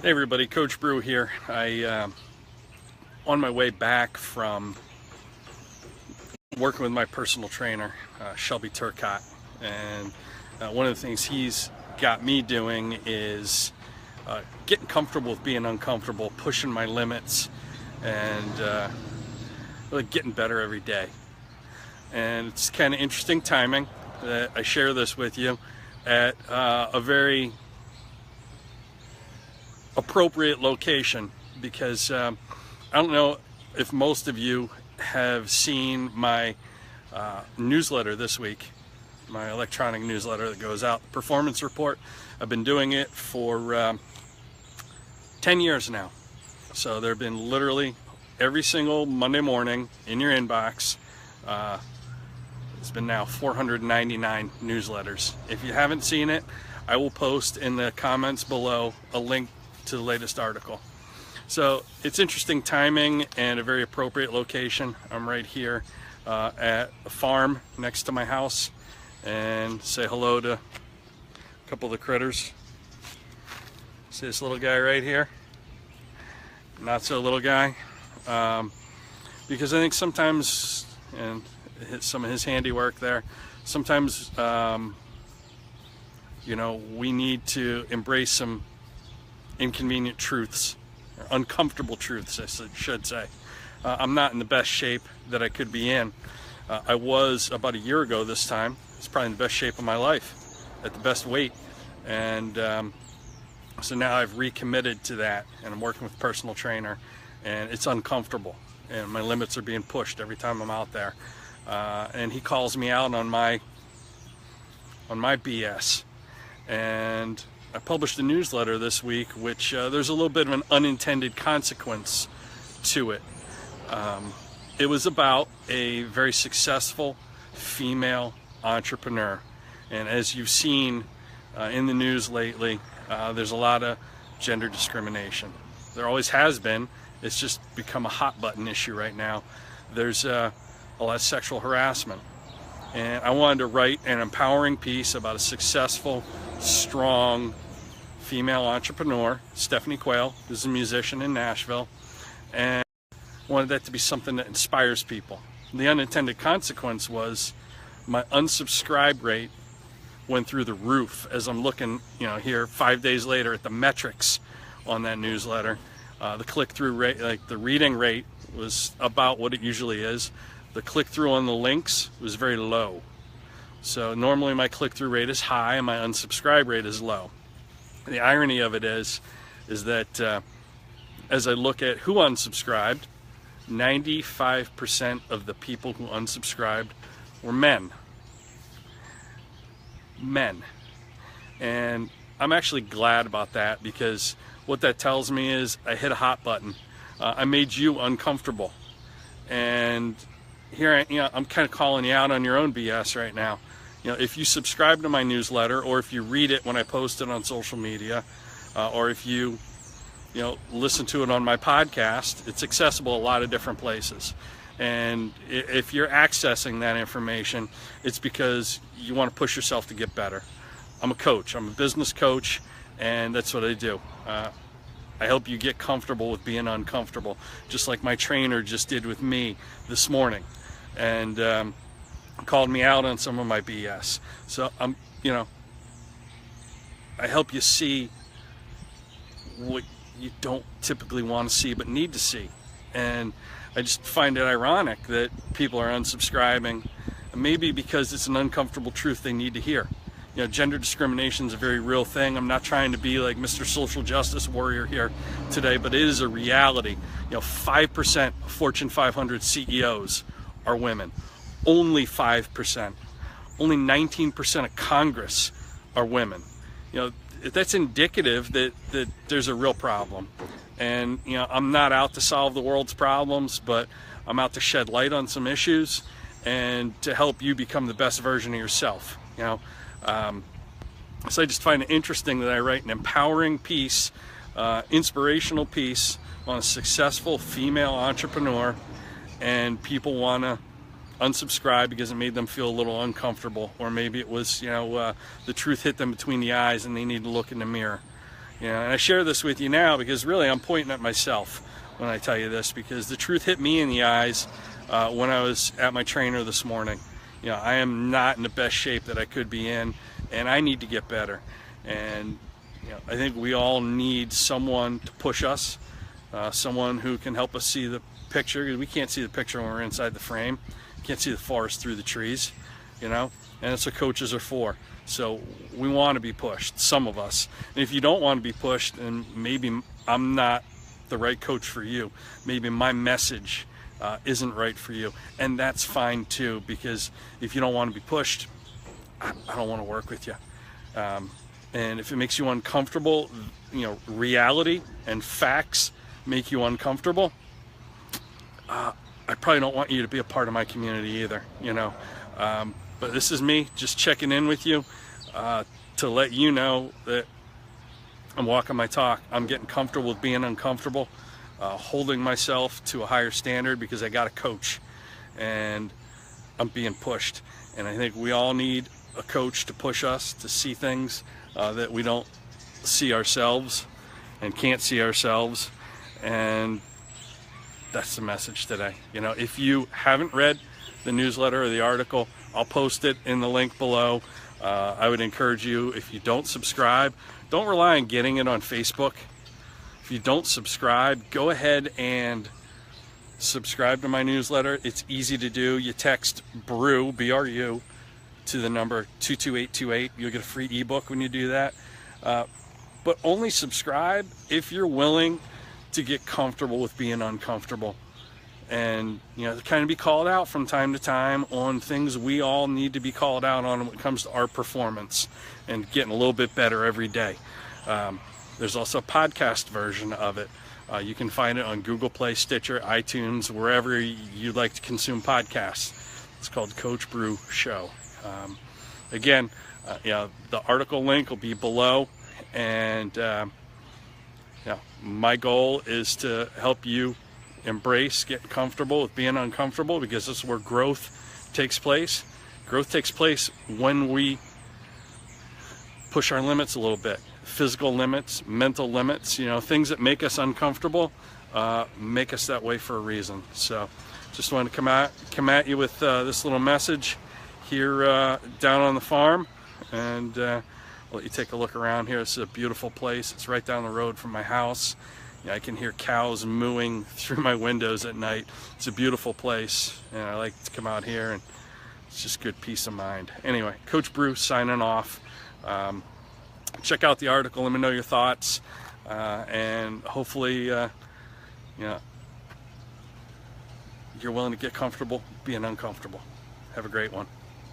Hey everybody, Coach Brew here. On my way back from working with my personal trainer, Shelby Turcott, and one of the things he's got me doing is getting comfortable with being uncomfortable, pushing my limits, and really getting better every day. And it's kind of interesting timing that I share this with you at a very appropriate location, because I don't know if most of you have seen my newsletter this week, my electronic newsletter that goes out, the performance report. I've been doing it for 10 years now. So there have been literally every single Monday morning in your inbox. It's been now 499 newsletters. If you haven't seen it, I will post in the comments below a link to the latest article. So it's interesting timing and a very appropriate location. I'm right here at a farm next to my house, and say hello to a couple of the critters. See this little guy right here? Not so little guy. Because I think sometimes, and some of his handiwork there, sometimes we need to embrace some inconvenient truths, or uncomfortable truths, I should say. I'm not in the best shape that I could be in. I was about a year ago this time. It's probably in the best shape of my life, at the best weight. And so now I've recommitted to that, and I'm working with a personal trainer, and it's uncomfortable. And my limits are being pushed every time I'm out there. And he calls me out on my BS. And I published a newsletter this week, which there's a little bit of an unintended consequence to it. It was about a very successful female entrepreneur. And as you've seen in the news lately, there's a lot of gender discrimination. There always has been. It's just become a hot button issue right now. There's a lot of sexual harassment. And I wanted to write an empowering piece about a successful, strong female entrepreneur, Stephanie Quayle, who's a musician in Nashville, and wanted that to be something that inspires people. The unintended consequence was my unsubscribe rate went through the roof as I'm looking, here 5 days later at the metrics on that newsletter. The click-through rate, like the reading rate, was about what it usually is. The click-through on the links was very low. So normally my click-through rate is high and my unsubscribe rate is low. The irony of it is that as I look at who unsubscribed, 95% of the people who unsubscribed were men. Men. And I'm actually glad about that, because what that tells me is I hit a hot button. I made you uncomfortable. And here, I'm kind of calling you out on your own BS right now. If you subscribe to my newsletter, or if you read it when I post it on social media, or if you listen to it on my podcast, it's accessible a lot of different places. And if you're accessing that information, it's because you want to push yourself to get better. I'm a coach. I'm a business coach, and that's what I do. I help you get comfortable with being uncomfortable, just like my trainer just did with me this morning, and called me out on some of my BS. So I help you see what you don't typically want to see but need to see. And I just find it ironic that people are unsubscribing, maybe because it's an uncomfortable truth they need to hear. Gender discrimination is a very real thing. I'm not trying to be like Mr. Social Justice Warrior here today, but it is a reality. 5% of Fortune 500 CEOs are women. Only 5%. Only 19% of Congress are women. That's indicative that there's a real problem. And I'm not out to solve the world's problems, but I'm out to shed light on some issues and to help you become the best version of yourself. So I just find it interesting that I write an empowering piece, inspirational piece on a successful female entrepreneur, and people want to unsubscribe because it made them feel a little uncomfortable, or maybe it was, the truth hit them between the eyes and they need to look in the mirror. And I share this with you now because really I'm pointing at myself when I tell you this, because the truth hit me in the eyes when I was at my trainer this morning. I am not in the best shape that I could be in, and I need to get better. And I think we all need someone to push us, someone who can help us see the picture, because we can't see the picture when we're inside the frame. Can't see the forest through the trees, and that's what coaches are for. So we want to be pushed, some of us. And if you don't want to be pushed, then maybe I'm not the right coach for you. Maybe my message isn't right for you, and that's fine too, because if you don't want to be pushed, I don't want to work with you. And if it makes you uncomfortable, reality and facts make you uncomfortable, I probably don't want you to be a part of my community either, but this is me just checking in with you to let you know that I'm walking my talk. I'm getting comfortable with being uncomfortable, holding myself to a higher standard because I got a coach and I'm being pushed. And I think we all need a coach to push us to see things that we don't see ourselves and can't see ourselves. And that's the message today. If you haven't read the newsletter or the article, I'll post it in the link below. I would encourage you, if you don't subscribe, don't rely on getting it on Facebook. If you don't subscribe, go ahead and subscribe to my newsletter. It's easy to do. You text BRU, B-R-U, to the number 22828. You'll get a free ebook when you do that. But only subscribe if you're willing to get comfortable with being uncomfortable, and kind of be called out from time to time on things we all need to be called out on when it comes to our performance and getting a little bit better every day. There's also a podcast version of it. You can find it on Google Play, Stitcher, iTunes, wherever you'd like to consume podcasts. It's called Coach Brew Show. Again, the article link will be below, and my goal is to help you embrace, get comfortable with being uncomfortable, because this is where growth takes place. Growth takes place when we push our limits a little bit. Physical limits, mental limits, things that make us uncomfortable, make us that way for a reason. So just wanted to come at you with this little message here down on the farm, and I'll let you take a look around here. This is a beautiful place. It's right down the road from my house. I can hear cows mooing through my windows at night. It's a beautiful place, and I like to come out here, and it's just good peace of mind. Anyway, Coach Brew signing off. Check out the article. Let me know your thoughts, and hopefully, you're willing to get comfortable being uncomfortable. Have a great one.